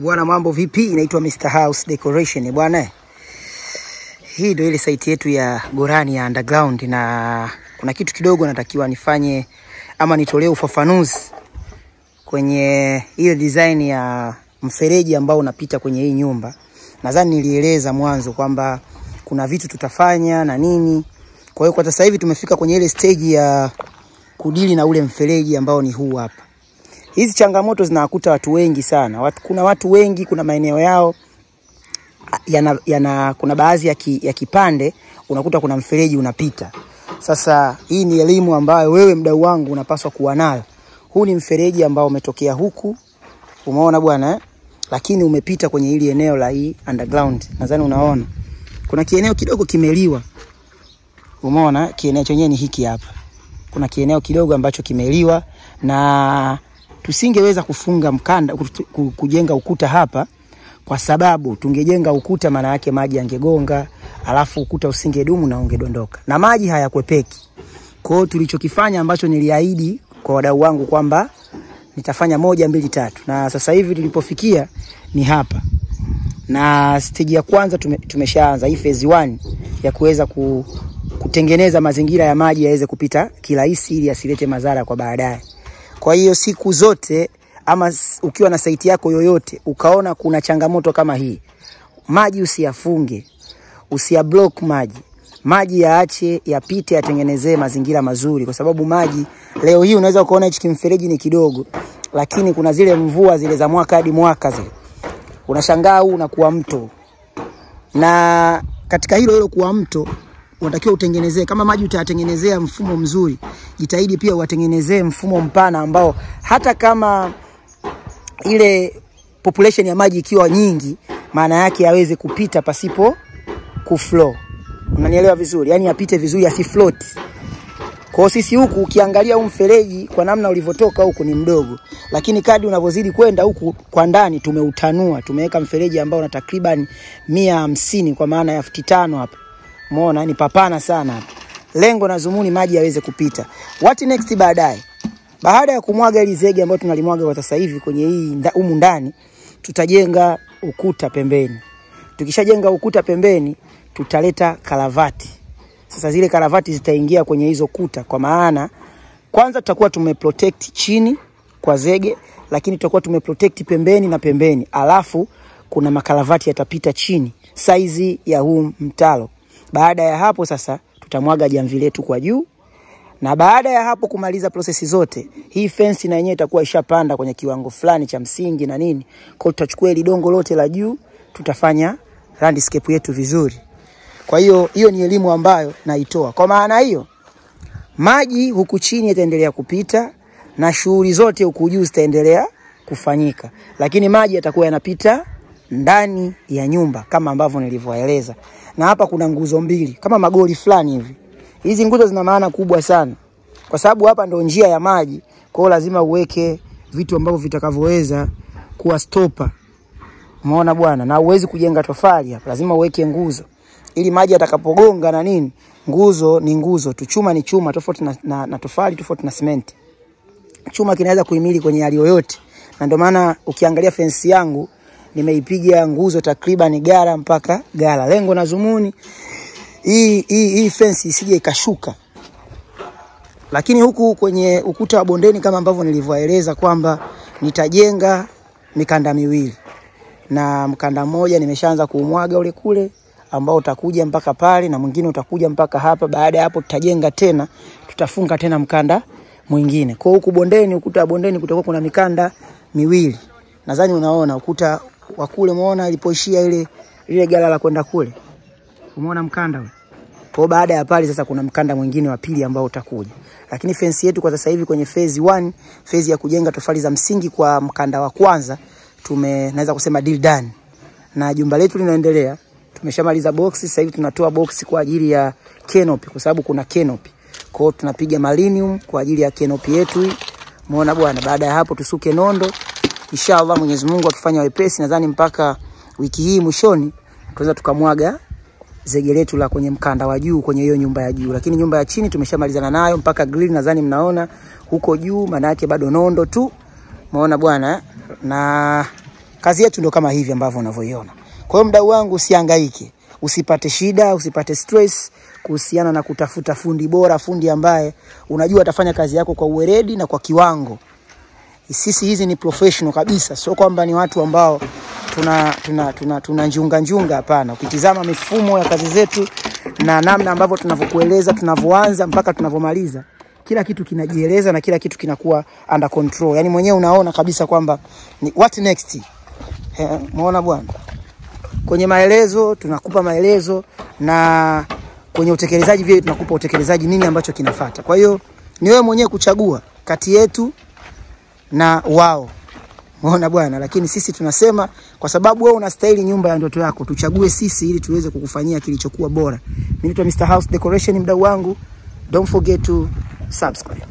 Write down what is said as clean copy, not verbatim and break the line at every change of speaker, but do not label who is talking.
Bwana mambo vipi? Inaitwa Mr. House Decoration bwana. Hii ndio ile site yetu ya Gorani ya underground, na kuna kitu kidogo natakiwa nifanye ama nitolee ufafanuzi kwenye ile design ya mfereji ambao unapita kwenye hii nyumba. Nadhani nilieleza mwanzo kwamba kuna vitu tutafanya na nini. Kwa hiyo kwa sasa hivi tumefika kwenye ile stage ya kudili na ule mfereji ambao ni huu hapa. Hizi changamoto zinawakuta watu wengi sana. Kuna watu wengi, kuna maeneo yao kuna baadhi ya kipande unakuta kuna mfereji unapita. Sasa hii ni elimu ambayo wewe mdau wangu unapaswa kuwa nayo. Huu ni mfereji ambao umetokea huku. Umeona bwana lakini umepita kwenye hili eneo la hii underground. Nadhani unaona. Kuna kieneo kidogo kimeliwa. Umeona kieneo chenyewe ni hiki hapa. Kuna kieneo kidogo ambacho kimeliwa na tusingeweza kufunga mkanda kujenga ukuta hapa kwa sababu tungejenga ukuta maana yake maji yangegonga, alafu ukuta usingedumu na ungedondoka. Na maji hayakwepeki. Kwa hiyo tulichokifanya ambacho niliahidi kwa wadau wangu kwamba nitafanya 1 2 3. Na sasa hivi tulipofikia ni hapa. Na stage ya kwanza tumeshaanza hii phase 1 ya kuweza kutengeneza mazingira ya maji yaweze kupita kirahisi ili asilete madhara kwa baadaye. Kwa hiyo siku zote ama ukiwa na site yako yoyote ukaona kuna changamoto kama hii, maji usiyafunge, usiyablock maji. Maji yaache yapite, yatengenezee mazingira mazuri, kwa sababu maji leo hii unaweza kuona hichi kimfereji ni kidogo, lakini kuna zile mvua zile za mwaka hadi mwaka zile. Unashangaa huu unakuwa mto. Na katika hilo kuwa mto unatakiwa utengenezee, kama maji utatengenezea mfumo mzuri, jitahidi pia utengenezee mfumo mpana ambao hata kama ile population ya maji ikiwa nyingi, maana yake yaweze kupita pasipo kuflow. Unanielewa vizuri? Yaani yapite vizuri, asifloat. Kwa sisi huku ukiangalia huu mfereji kwa namna ulivyotoka huku ni mdogo, lakini kadri unavyozidi kwenda huku kwa ndani tumeutanua, tumeweka mfereji ambao una takriban 150 kwa maana ya 5 hapa. Umeona ni papana sana hapa. Lengo na dhumuni maji yaweze kupita. What next baadaye? Baada ya kumwaga ile zege ambayo tunalimwaga kwa sasa hivi kwenye hii humu ndani, tutajenga ukuta pembeni. Tukishajenga ukuta pembeni, tutaleta karavati. Sasa zile karavati zitaingia kwenye hizo kuta, kwa maana kwanza tutakuwa tumeprotect chini kwa zege, lakini tutakuwa tumeprotect pembeni na pembeni. Alafu kuna makaravati yatapita chini size ya huu mtalo. Baada ya hapo sasa tutamwaga jamvi letu kwa juu. Na baada ya hapo kumaliza prosesi zote, hii fence na yenyewe itakuwa ishapanda kwenye kiwango fulani cha msingi na nini. Kwa tutachukua ile dongo lote la juu, tutafanya landscape yetu vizuri. Kwa hiyo ni elimu ambayo naitoa. Kwa maana hiyo maji huku chini yataendelea kupita na shughuli zote huku juu zitaendelea kufanyika. Lakini maji yatakuwa yanapita ndani ya nyumba kama ambavyo nilivyoeleza. Na hapa kuna nguzo mbili kama magoli fulani hivi. Hizi nguzo zina maana kubwa sana, kwa sababu hapa ndio njia ya maji. Kwa hiyo lazima uweke vitu ambavyo vitakavyoweza kuwa stopper. Umeona bwana? Na uwezi kujenga tofali hapa, lazima uweke nguzo ili maji atakapogonga na nini, nguzo ni nguzo tu, chuma ni chuma, tofauti na tofali, tofauti na cement. Chuma kinaweza kuhimili kwenye hali yoyote. Na ndio maana ukiangalia fence yangu nimeipiga nguzo takriban gara mpaka gara. Lengo na dhumuni hii fence isije ikashuka. Lakini huku kwenye ukuta wa bondeni kama ambavyo nilivyoeleza kwamba nitajenga mikanda miwili. Na mkanda mmoja nimeshaanza kuumwaga ule kule ambao utakuja mpaka pale, na mwingine utakuja mpaka hapa. Baada ya hapo tutajenga tena, tutafunga tena mkanda mwingine. Kwa huku bondeni, ukuta wa bondeni kutakuwa kuna mikanda miwili. Nadhani unaona ukuta wa kule, umeona ilipoishia ile gala la kwenda kule. Umeona mkanda ule? Kwa baada ya pale sasa kuna mkanda mwingine wa pili ambao utakuja. Lakini fence yetu kwa sasa hivi kwenye phase 1, phase ya kujenga tofali za msingi kwa mkanda wa kwanza, naweza kusema deal done. Na jumba letu linaendelea. Tumeshamaliza box, sasa hivi tunatoa box kwa ajili ya canopy, kwa sababu kuna canopy. Kwa hiyo tunapiga malinium kwa ajili ya canopy yetu hii. Umeona bwana? Baada ya hapo tusuke nondo. Inshallah Mwenyezi Mungu akifanya wepesi, nadhani mpaka wiki hii mwishoni tunaweza tukamwaga zege letu la kwenye mkanda wa juu kwenye hiyo nyumba ya juu. Lakini nyumba ya chini tumeshamalizana nayo mpaka grill, nadhani mnaona huko juu, maana yake bado nondo tu. Umeona bwana? Na Kazi yetu ndio kama hivi ambavyo unavyoiona. Kwa hiyo mdau wangu usihangaike, usipate shida, usipate stress kuhusiana na kutafuta fundi bora, fundi ambaye unajua atafanya kazi yako kwa uweledi na kwa kiwango. Sisi hizi ni professional kabisa, sio kwamba ni watu ambao tuna njunga hapana. Ukitizama mifumo ya kazi zetu na namna ambavyo tunavyokueleza, tunavyoanza mpaka tunavyomaliza, kila kitu kinajieleza na kila kitu kinakuwa under control. Yaani mwenyewe unaona kabisa kwamba ni what next. Umeona bwana? Kwenye maelezo tunakupa maelezo, na kwenye utekelezaji vile tunakupa utekelezaji nini ambacho kinafuata. Kwa hiyo ni wewe mwenyewe kuchagua kati yetu na wao. Umeona bwana? Lakini sisi tunasema kwa sababu wewe unastahili nyumba ya ndoto yako, tuchague sisi ili tuweze kukufanyia kilichokuwa bora. Mimi naitwa Mr. House Decoration, mdau wangu. Don't forget to subscribe.